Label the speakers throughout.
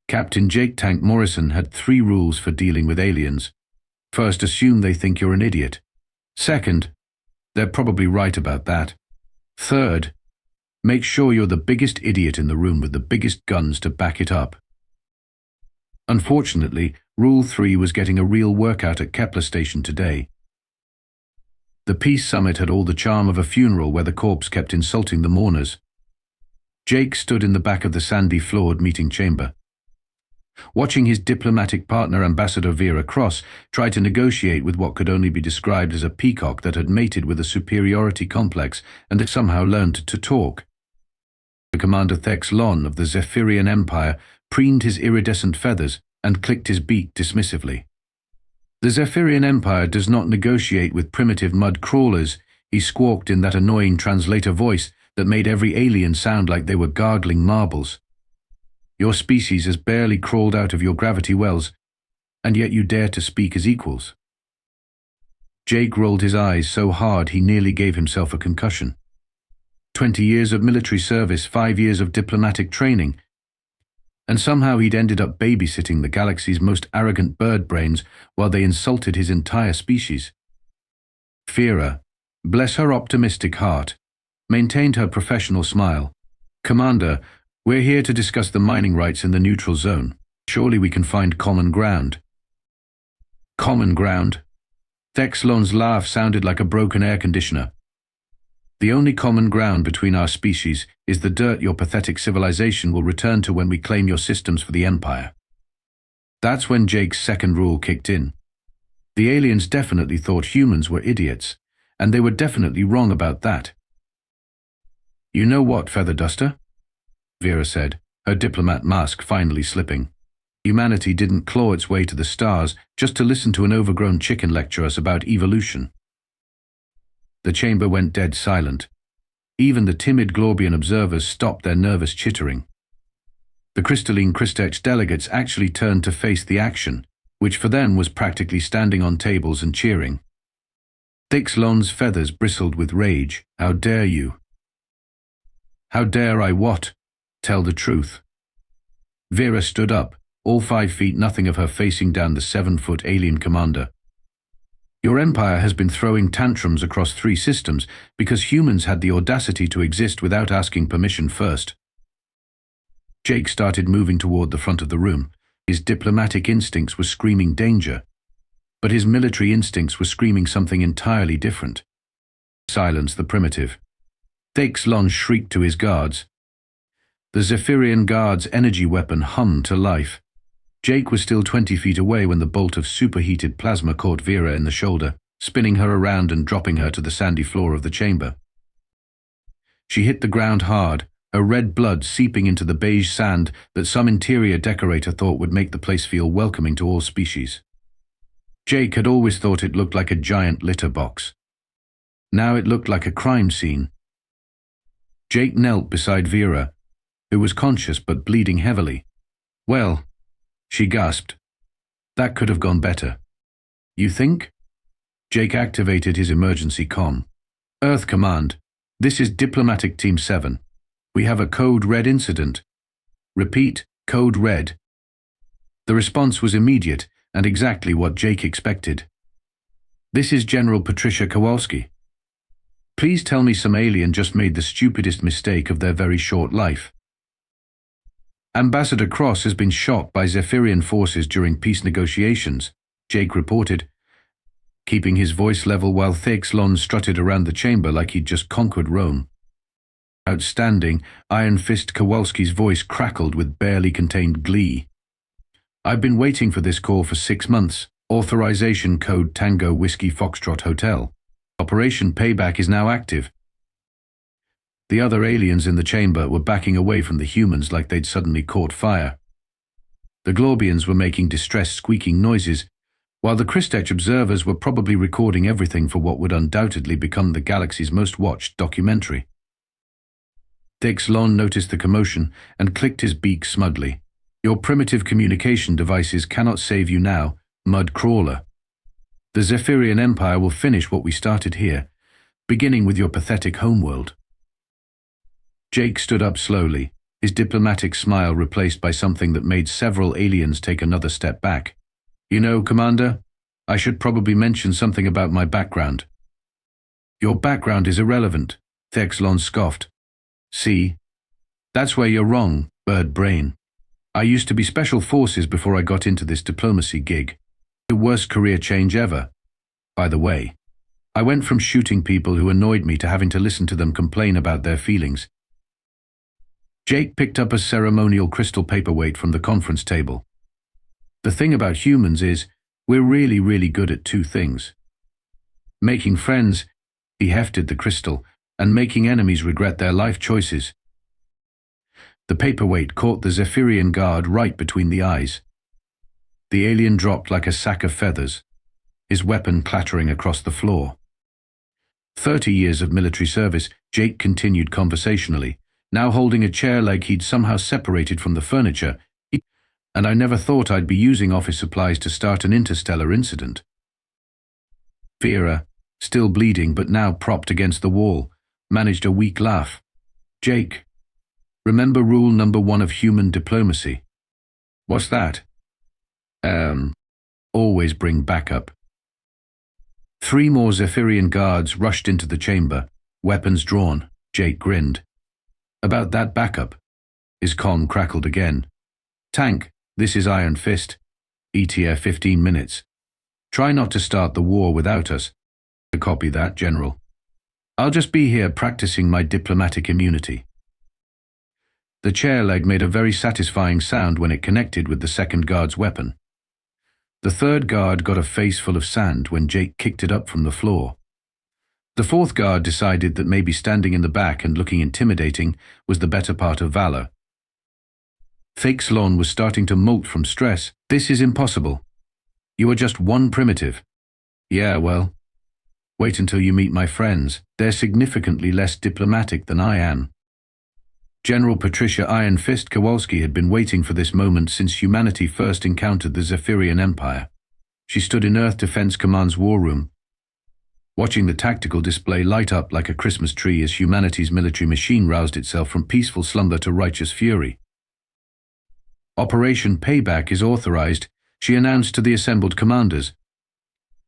Speaker 1: Captain Jake Tank Morrison had 3 rules for dealing with aliens. First, assume they think you're an idiot. Second, they're probably right about that. Third, make sure you're the biggest idiot in the room with the biggest guns to back it up. Unfortunately, Rule 3 was getting a real workout at Kepler Station today. The Peace Summit had all the charm of a funeral where the corpse kept insulting the mourners. Jake stood in the back of the sandy-floored meeting chamber, watching his diplomatic partner, Ambassador Vera Cross, try to negotiate with what could only be described as a peacock that had mated with a superiority complex and had somehow learned to talk. Commander Thex Lon of the Zephyrian Empire preened his iridescent feathers and clicked his beak dismissively. The Zephyrian Empire does not negotiate with primitive mud crawlers, he squawked in that annoying translator voice that made every alien sound like they were gargling marbles. Your species has barely crawled out of your gravity wells, and yet you dare to speak as equals. Jake rolled his eyes so hard he nearly gave himself a concussion. 20 years of military service, 5 years of diplomatic training, and somehow he'd ended up babysitting the galaxy's most arrogant bird brains while they insulted his entire species. Vera, bless her optimistic heart, maintained her professional smile. Commander, we're here to discuss the mining rights in the neutral zone. Surely we can find common ground. Common ground? Thex Lon's laugh sounded like a broken air conditioner. The only common ground between our species is the dirt your pathetic civilization will return to when we claim your systems for the Empire. That's when Jake's second rule kicked in. The aliens definitely thought humans were idiots, and they were definitely wrong about that. You know what, Feather Duster? Vera said, her diplomat mask finally slipping. Humanity didn't claw its way to the stars just to listen to an overgrown chicken lecture us about evolution. The chamber went dead silent. Even the timid Glorbian observers stopped their nervous chittering. The crystalline Christech delegates actually turned to face the action, which for them was practically standing on tables and cheering. Thex Lon's feathers bristled with rage. How dare you? How dare I what? Tell the truth. Vera stood up, all 5 feet nothing of her facing down the 7-foot alien commander. Your empire has been throwing tantrums across 3 systems because humans had the audacity to exist without asking permission first. Jake started moving toward the front of the room. His diplomatic instincts were screaming danger, but his military instincts were screaming something entirely different. Silence the primitive. Thex Lon shrieked to his guards. The Zephyrian guard's energy weapon hummed to life. Jake was still 20 feet away when the bolt of superheated plasma caught Vera in the shoulder, spinning her around and dropping her to the sandy floor of the chamber. She hit the ground hard, her red blood seeping into the beige sand that some interior decorator thought would make the place feel welcoming to all species. Jake had always thought it looked like a giant litter box. Now it looked like a crime scene. Jake knelt beside Vera, who was conscious but bleeding heavily. Well, she gasped. That could have gone better. You think? Jake activated his emergency comm. Earth Command, this is Diplomatic Team 7. We have a Code Red incident. Repeat, Code Red. The response was immediate and exactly what Jake expected. This is General Patricia Kowalski. Please tell me some alien just made the stupidest mistake of their very short life. Ambassador Cross has been shot by Zephyrian forces during peace negotiations, Jake reported, keeping his voice level while Thex Lon strutted around the chamber like he'd just conquered Rome. Outstanding, Iron Fist Kowalski's voice crackled with barely contained glee. I've been waiting for this call for 6 months. Authorization code Tango Whiskey Foxtrot Hotel. Operation Payback is now active. The other aliens in the chamber were backing away from the humans like they'd suddenly caught fire. The Glorbians were making distressed squeaking noises, while the Christech observers were probably recording everything for what would undoubtedly become the galaxy's most watched documentary. Thex Lon noticed the commotion and clicked his beak smugly. Your primitive communication devices cannot save you now, mud crawler. The Zephyrian Empire will finish what we started here, beginning with your pathetic homeworld. Jake stood up slowly, his diplomatic smile replaced by something that made several aliens take another step back. You know, Commander, I should probably mention something about my background. Your background is irrelevant, Thexlon scoffed. See? That's where you're wrong, bird brain. I used to be special forces before I got into this diplomacy gig. The worst career change ever. By the way, I went from shooting people who annoyed me to having to listen to them complain about their feelings. Jake picked up a ceremonial crystal paperweight from the conference table. The thing about humans is, we're really, really good at two things. Making friends, he hefted the crystal, and making enemies regret their life choices. The paperweight caught the Zephyrian guard right between the eyes. The alien dropped like a sack of feathers, his weapon clattering across the floor. 30 years of military service, Jake continued conversationally, now holding a chair leg he'd somehow separated from the furniture, and I never thought I'd be using office supplies to start an interstellar incident. Vera, still bleeding but now propped against the wall, managed a weak laugh. Jake, remember rule number 1 of human diplomacy. What's that? Always bring backup. 3 more Zephyrian guards rushed into the chamber, weapons drawn. Jake grinned. About that backup. His comm crackled again. Tank, this is Iron Fist. ETA 15 minutes. Try not to start the war without us. Copy that, General. I'll just be here practicing my diplomatic immunity. The chair leg made a very satisfying sound when it connected with the second guard's weapon. The third guard got a face full of sand when Jake kicked it up from the floor. The fourth guard decided that maybe standing in the back and looking intimidating was the better part of valor. Thexlon was starting to molt from stress. This is impossible. You are just one primitive. Yeah, well, wait until you meet my friends. They're significantly less diplomatic than I am. General Patricia Iron Fist Kowalski had been waiting for this moment since humanity first encountered the Zephyrian Empire. She stood in Earth Defense Command's war room, watching the tactical display light up like a Christmas tree as humanity's military machine roused itself from peaceful slumber to righteous fury. Operation Payback is authorized, she announced to the assembled commanders.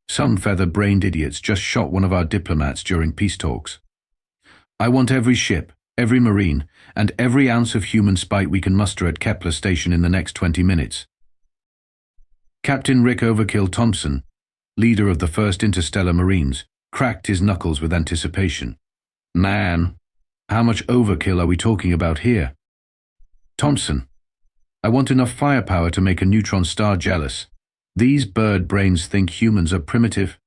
Speaker 1: Some feather-brained idiots just shot one of our diplomats during peace talks. I want every ship, every Marine, and every ounce of human spite we can muster at Kepler Station in the next 20 minutes. Captain Rick Overkill Thompson, leader of the 1st Interstellar Marines, cracked his knuckles with anticipation. Man, how much overkill are we talking about here? Thompson, I want enough firepower to make a neutron star jealous. These bird brains think humans are primitive.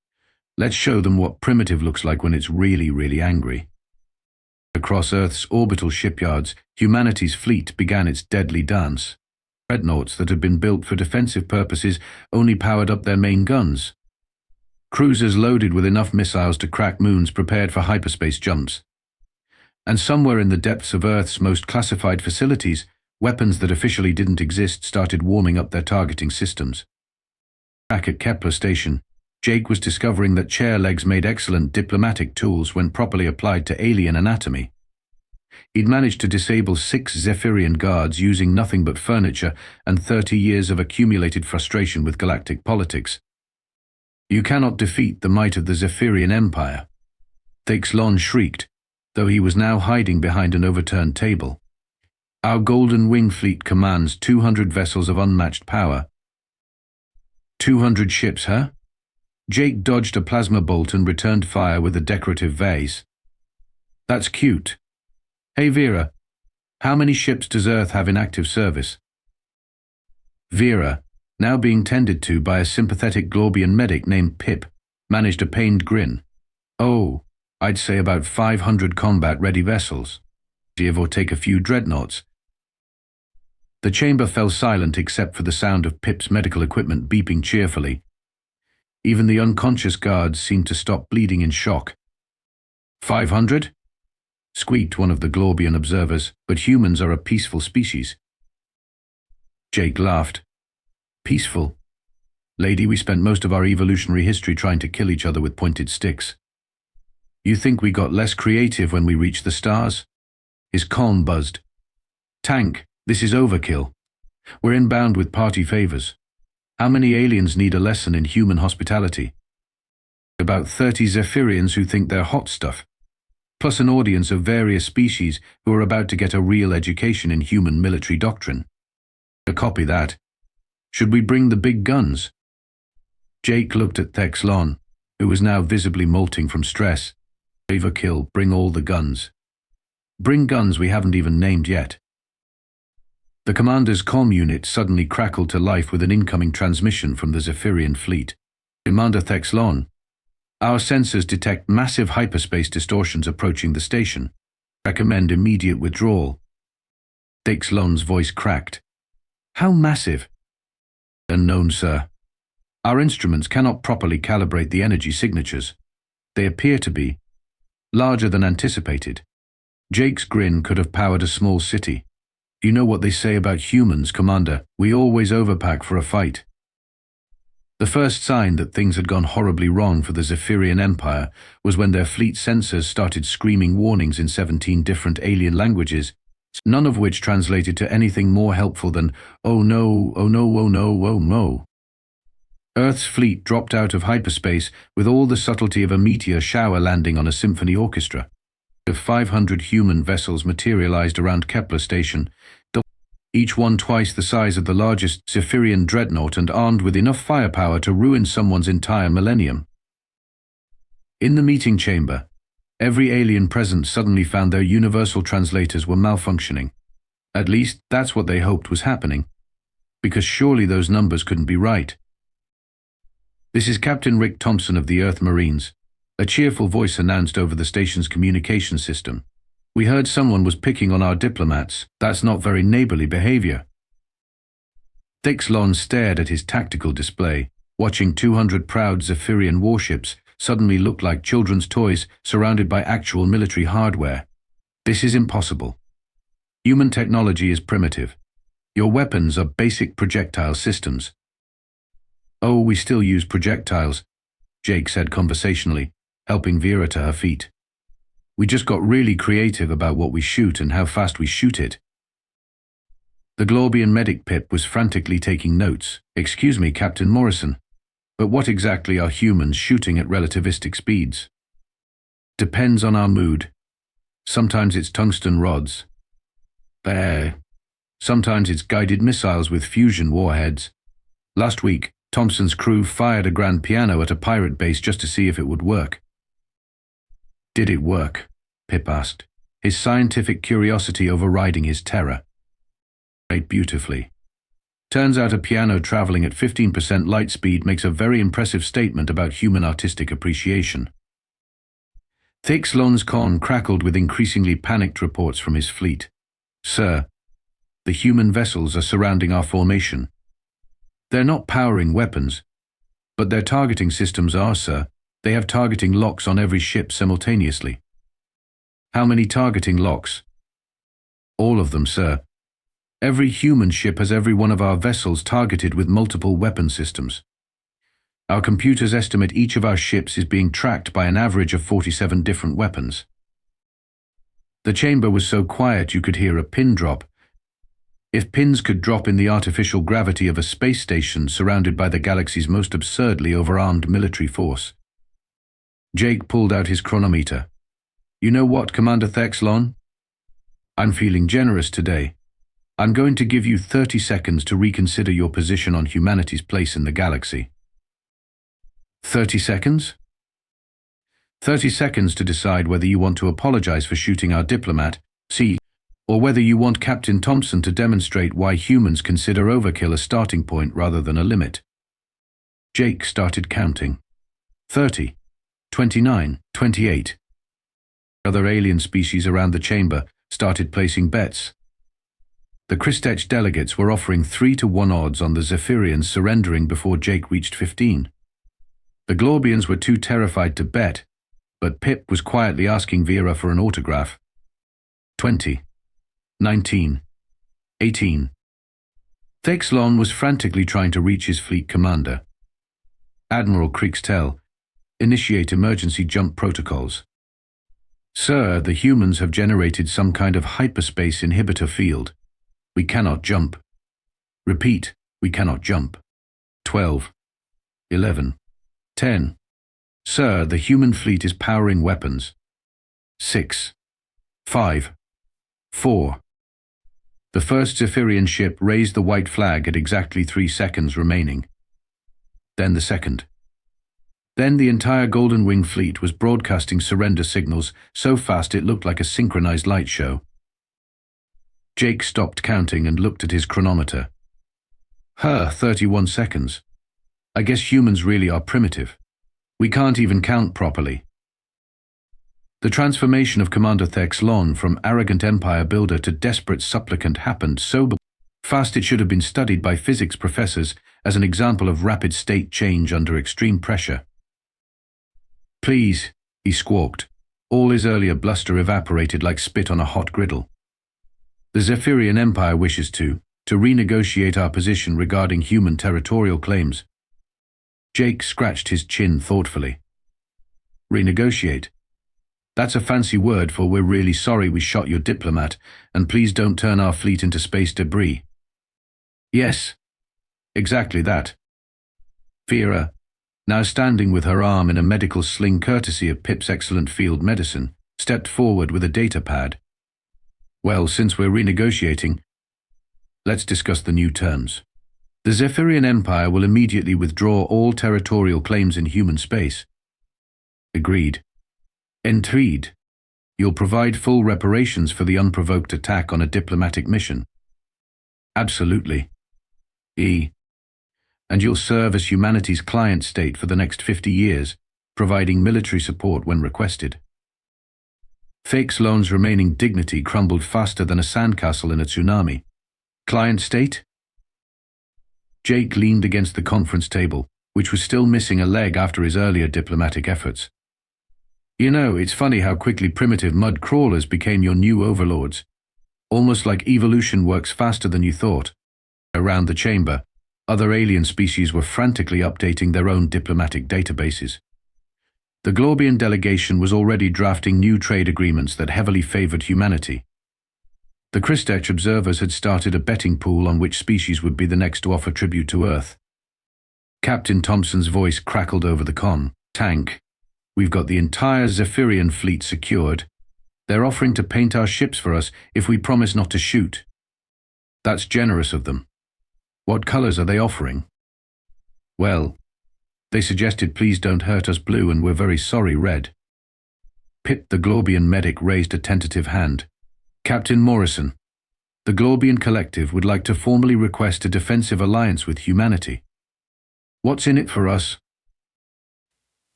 Speaker 1: Let's show them what primitive looks like when it's really, really angry. Across Earth's orbital shipyards, humanity's fleet began its deadly dance. Dreadnoughts that had been built for defensive purposes only powered up their main guns. Cruisers loaded with enough missiles to crack moons prepared for hyperspace jumps. And somewhere in the depths of Earth's most classified facilities, weapons that officially didn't exist started warming up their targeting systems. Back at Kepler Station, Jake was discovering that chair legs made excellent diplomatic tools when properly applied to alien anatomy. He'd managed to disable 6 Zephyrian guards using nothing but furniture and 30 years of accumulated frustration with galactic politics. You cannot defeat the might of the Zephyrian Empire. Thexlon shrieked, though he was now hiding behind an overturned table. Our Golden Wing fleet commands 200 vessels of unmatched power. 200 ships, huh? Jake dodged a plasma bolt and returned fire with a decorative vase. That's cute. Hey Vera, how many ships does Earth have in active service? Vera, now being tended to by a sympathetic Glorbian medic named Pip, managed a pained grin. Oh, I'd say about 500 combat-ready vessels. Give or take a few dreadnoughts. The chamber fell silent except for the sound of Pip's medical equipment beeping cheerfully. Even the unconscious guards seemed to stop bleeding in shock. 500? Squeaked one of the Glorbian observers, but humans are a peaceful species. Jake laughed. Peaceful? Lady, we spent most of our evolutionary history trying to kill each other with pointed sticks. You think we got less creative when we reached the stars? His calm buzzed. Tank, this is overkill. We're inbound with party favors. How many aliens need a lesson in human hospitality? About 30 Zephyrians who think they're hot stuff, plus an audience of various species who are about to get a real education in human military doctrine. Copy that. Should we bring the big guns? Jake looked at Thexlon, who was now visibly molting from stress. Overkill, bring all the guns. Bring guns we haven't even named yet. The commander's comm unit suddenly crackled to life with an incoming transmission from the Zephyrian fleet. Commander Thexlon, our sensors detect massive hyperspace distortions approaching the station. Recommend immediate withdrawal. Thexlon's voice cracked. How massive? Unknown, sir. Our instruments cannot properly calibrate the energy signatures. They appear to be larger than anticipated. Jake's grin could have powered a small city. You know what they say about humans, Commander. We always overpack for a fight. The first sign that things had gone horribly wrong for the Zephyrian Empire was when their fleet sensors started screaming warnings in 17 different alien languages, none of which translated to anything more helpful than, oh no, oh no, oh no, oh no. Earth's fleet dropped out of hyperspace with all the subtlety of a meteor shower landing on a symphony orchestra. 500 human vessels materialized around Kepler Station, each one twice the size of the largest Zephyrian dreadnought and armed with enough firepower to ruin someone's entire millennium. In the meeting chamber, every alien present suddenly found their universal translators were malfunctioning. At least, that's what they hoped was happening, because surely those numbers couldn't be right. This is Captain Rick Thompson of the Earth Marines. A cheerful voice announced over the station's communication system. We heard someone was picking on our diplomats. That's not very neighborly behavior. Thexlon stared at his tactical display, watching 200 proud Zephyrian warships suddenly look like children's toys surrounded by actual military hardware. This is impossible. Human technology is primitive. Your weapons are basic projectile systems. Oh, we still use projectiles, Jake said conversationally, helping Vera to her feet. We just got really creative about what we shoot and how fast we shoot it. The Glorbian medic Pip was frantically taking notes. Excuse me, Captain Morrison, but what exactly are humans shooting at relativistic speeds? Depends on our mood. Sometimes it's tungsten rods. Sometimes it's guided missiles with fusion warheads. Last week, Thompson's crew fired a grand piano at a pirate base just to see if it would work. Did it work? Pip asked, his scientific curiosity overriding his terror. Played beautifully. Turns out a piano traveling at 15% light speed makes a very impressive statement about human artistic appreciation. Thexlon's con crackled with increasingly panicked reports from his fleet. Sir, the human vessels are surrounding our formation. They're not powering weapons, but their targeting systems are, sir. They have targeting locks on every ship simultaneously. How many targeting locks? All of them, sir. Every human ship has every one of our vessels targeted with multiple weapon systems. Our computers estimate each of our ships is being tracked by an average of 47 different weapons. The chamber was so quiet you could hear a pin drop. If pins could drop in the artificial gravity of a space station surrounded by the galaxy's most absurdly overarmed military force. Jake pulled out his chronometer. You know what, Commander Thexlon? I'm feeling generous today. I'm going to give you 30 seconds to reconsider your position on humanity's place in the galaxy. 30 seconds? 30 seconds to decide whether you want to apologize for shooting our diplomat, or whether you want Captain Thompson to demonstrate why humans consider overkill a starting point rather than a limit. Jake started counting. 30. 29, 28. Other alien species around the chamber started placing bets. The Christech delegates were offering 3-to-1 odds on the Zephyrians surrendering before Jake reached 15. The Glorbians were too terrified to bet, but Pip was quietly asking Vera for an autograph. 20, 19, 18. Thexlon was frantically trying to reach his fleet commander. Admiral Krixtel, initiate emergency jump protocols. Sir, the humans have generated some kind of hyperspace inhibitor field. We cannot jump. Repeat, we cannot jump. 12. 11. 10. Sir, the human fleet is powering weapons. 6. 5. 4. The first Zephyrian ship raised the white flag at exactly 3 seconds remaining. Then the second. Then the entire Golden Wing fleet was broadcasting surrender signals so fast it looked like a synchronized light show. Jake stopped counting and looked at his chronometer. 31 seconds. I guess humans really are primitive. We can't even count properly. The transformation of Commander Thexlon from arrogant empire builder to desperate supplicant happened so fast it should have been studied by physics professors as an example of rapid state change under extreme pressure. Please, he squawked. All his earlier bluster evaporated like spit on a hot griddle. The Zephyrian Empire wishes to renegotiate our position regarding human territorial claims. Jake scratched his chin thoughtfully. Renegotiate? That's a fancy word for we're really sorry we shot your diplomat, and please don't turn our fleet into space debris. Yes, exactly that. Vera, now standing with her arm in a medical sling courtesy of Pip's excellent field medicine, stepped forward with a data pad. Well, since we're renegotiating, let's discuss the new terms. The Zephyrian Empire will immediately withdraw all territorial claims in human space. Agreed. Intrigued. You'll provide full reparations for the unprovoked attack on a diplomatic mission. Absolutely. And you'll serve as humanity's client state for the next 50 years, providing military support when requested. Thexlon's remaining dignity crumbled faster than a sandcastle in a tsunami. Client state? Jake leaned against the conference table, which was still missing a leg after his earlier diplomatic efforts. You know, it's funny how quickly primitive mud crawlers became your new overlords. Almost like evolution works faster than you thought. Around the chamber, other alien species were frantically updating their own diplomatic databases. The Glorbian delegation was already drafting new trade agreements that heavily favored humanity. The Christech observers had started a betting pool on which species would be the next to offer tribute to Earth. Captain Thompson's voice crackled over the tank. We've got the entire Zephyrian fleet secured. They're offering to paint our ships for us if we promise not to shoot. That's generous of them. What colors are they offering? Well, they suggested please don't hurt us blue and we're very sorry red. Pip the Glorbian medic raised a tentative hand. Captain Morrison, the Glorbian Collective would like to formally request a defensive alliance with humanity. What's in it for us?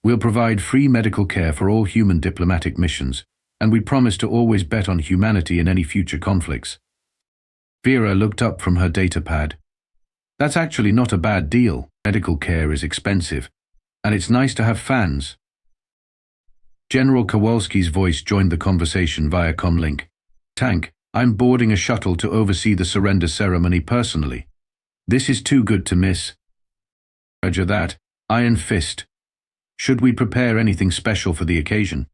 Speaker 1: We'll provide free medical care for all human diplomatic missions, and we promise to always bet on humanity in any future conflicts. Vera looked up from her data pad. That's actually not a bad deal. Medical care is expensive, and it's nice to have fans. General Kowalski's voice joined the conversation via comlink. Tank, I'm boarding a shuttle to oversee the surrender ceremony personally. This is too good to miss. Roger that. Iron Fist. Should we prepare anything special for the occasion?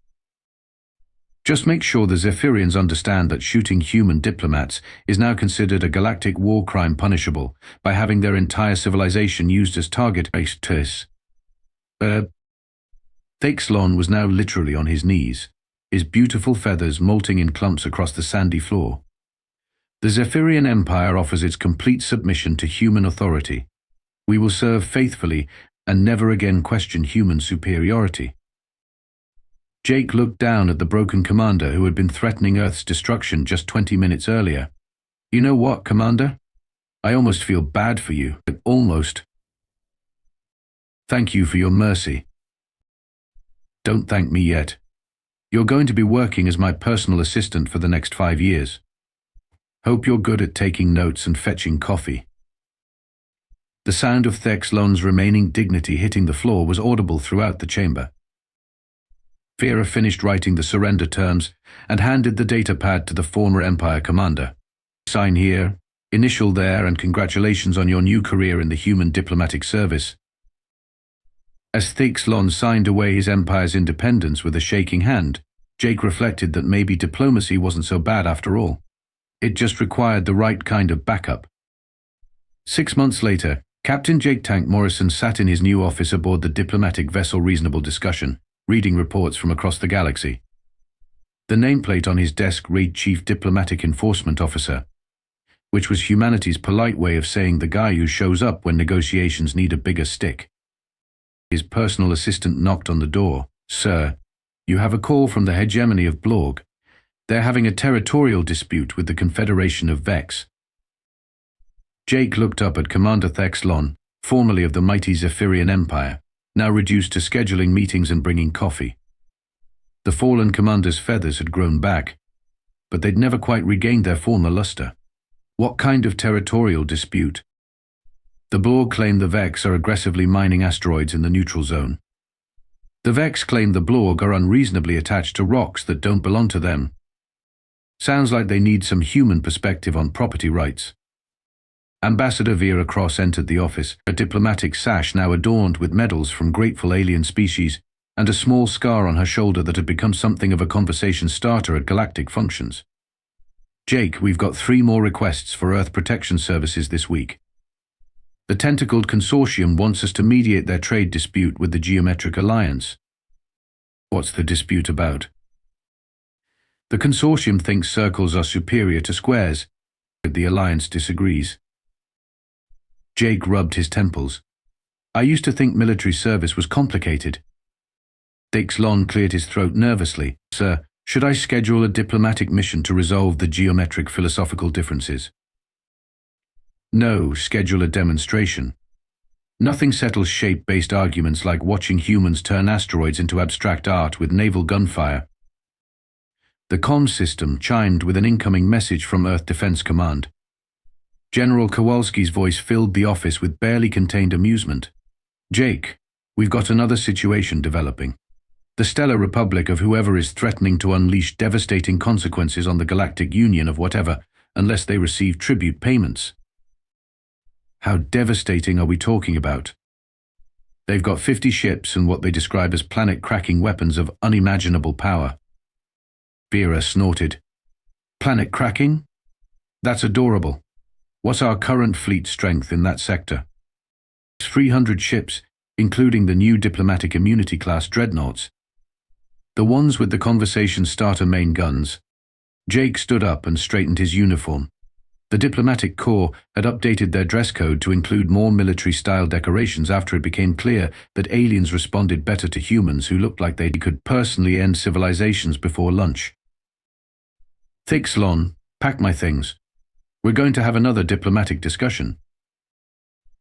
Speaker 1: Just make sure the Zephyrians understand that shooting human diplomats is now considered a galactic war crime punishable by having their entire civilization used as target. Thexlon was now literally on his knees, his beautiful feathers molting in clumps across the sandy floor. The Zephyrian Empire offers its complete submission to human authority. We will serve faithfully and never again question human superiority. Jake looked down at the broken commander who had been threatening Earth's destruction just 20 minutes earlier. You know what, Commander? I almost feel bad for you. Almost. Thank you for your mercy. Don't thank me yet. You're going to be working as my personal assistant for the next 5 years. Hope you're good at taking notes and fetching coffee. The sound of Thexlon's remaining dignity hitting the floor was audible throughout the chamber. Vera finished writing the surrender terms and handed the data pad to the former Empire commander. Sign here, initial there, and congratulations on your new career in the human diplomatic service. As Thexlon signed away his empire's independence with a shaking hand, Jake reflected that maybe diplomacy wasn't so bad after all. It just required the right kind of backup. 6 months later, Captain Jake "Tank" Morrison sat in his new office aboard the diplomatic vessel Reasonable Discussion, reading reports from across the galaxy. The nameplate on his desk read Chief Diplomatic Enforcement Officer, which was humanity's polite way of saying the guy who shows up when negotiations need a bigger stick. His personal assistant knocked on the door. "Sir, you have a call from the hegemony of Blorg. They're having a territorial dispute with the Confederation of Vex." Jake looked up at Commander Thexlon, formerly of the mighty Zephyrian Empire, now reduced to scheduling meetings and bringing coffee. The fallen commander's feathers had grown back, but they'd never quite regained their former luster. What kind of territorial dispute? The Blorg claim the Vex are aggressively mining asteroids in the neutral zone. The Vex claim the Blorg are unreasonably attached to rocks that don't belong to them. Sounds like they need some human perspective on property rights. Ambassador Vera Cross entered the office, a diplomatic sash now adorned with medals from grateful alien species, and a small scar on her shoulder that had become something of a conversation starter at Galactic functions. "Jake, we've got 3 more requests for Earth Protection Services this week. The Tentacled Consortium wants us to mediate their trade dispute with the Geometric Alliance." "What's the dispute about?" "The Consortium thinks circles are superior to squares. The Alliance disagrees." Jake rubbed his temples. "I used to think military service was complicated." Thexlon cleared his throat nervously. "Sir, should I schedule a diplomatic mission to resolve the geometric philosophical differences?" "No, schedule a demonstration. Nothing settles shape-based arguments like watching humans turn asteroids into abstract art with naval gunfire." The comms system chimed with an incoming message from Earth Defense Command. General Kowalski's voice filled the office with barely contained amusement. "Jake, we've got another situation developing. The Stellar Republic of whoever is threatening to unleash devastating consequences on the Galactic Union of whatever, unless they receive tribute payments." "How devastating are we talking about?" "They've got 50 ships and what they describe as planet-cracking weapons of unimaginable power." Vera snorted. "Planet-cracking? That's adorable. What's our current fleet strength in that sector?" 300 ships, including the new diplomatic immunity class dreadnoughts. The ones with the conversation starter main guns. Jake stood up and straightened his uniform. The diplomatic corps had updated their dress code to include more military-style decorations after it became clear that aliens responded better to humans who looked like they could personally end civilizations before lunch. "Thexlon, pack my things. We're going to have another diplomatic discussion."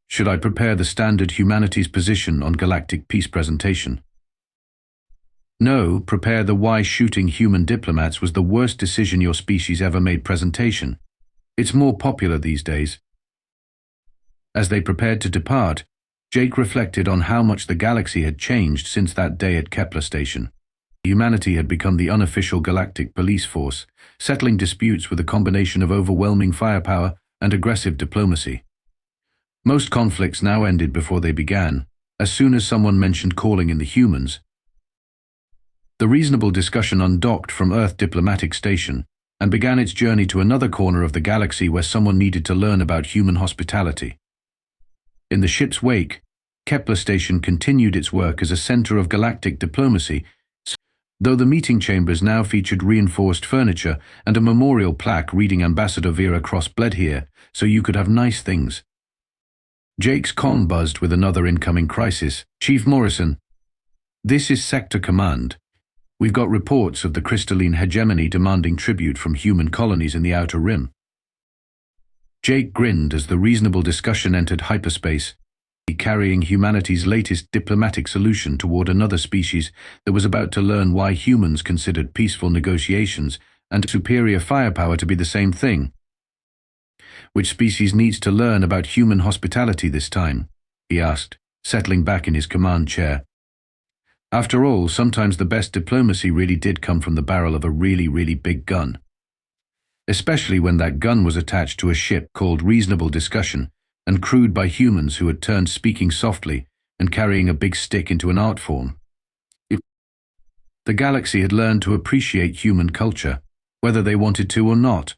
Speaker 1: "Should I prepare the standard humanities position on galactic peace presentation?" "No, prepare the why shooting human diplomats was the worst decision your species ever made presentation. It's more popular these days." As they prepared to depart, Jake reflected on how much the galaxy had changed since that day at Kepler Station. Humanity had become the unofficial galactic police force, settling disputes with a combination of overwhelming firepower and aggressive diplomacy. Most conflicts now ended before they began, as soon as someone mentioned calling in the humans. The Reasonable Discussion undocked from Earth Diplomatic Station and began its journey to another corner of the galaxy where someone needed to learn about human hospitality. In the ship's wake, Kepler Station continued its work as a center of galactic diplomacy, though the meeting chambers now featured reinforced furniture and a memorial plaque reading Ambassador Vera Cross bled here, so you could have nice things. Jake's comm buzzed with another incoming crisis. "Chief Morrison, this is Sector Command. We've got reports of the crystalline hegemony demanding tribute from human colonies in the Outer Rim." Jake grinned as the Reasonable Discussion entered hyperspace, carrying humanity's latest diplomatic solution toward another species that was about to learn why humans considered peaceful negotiations and superior firepower to be the same thing. "Which species needs to learn about human hospitality this time?" he asked, settling back in his command chair. After all, sometimes the best diplomacy really did come from the barrel of a really, really big gun. Especially when that gun was attached to a ship called Reasonable Discussion and crewed by humans who had turned speaking softly and carrying a big stick into an art form. The galaxy had learned to appreciate human culture, whether they wanted to or not.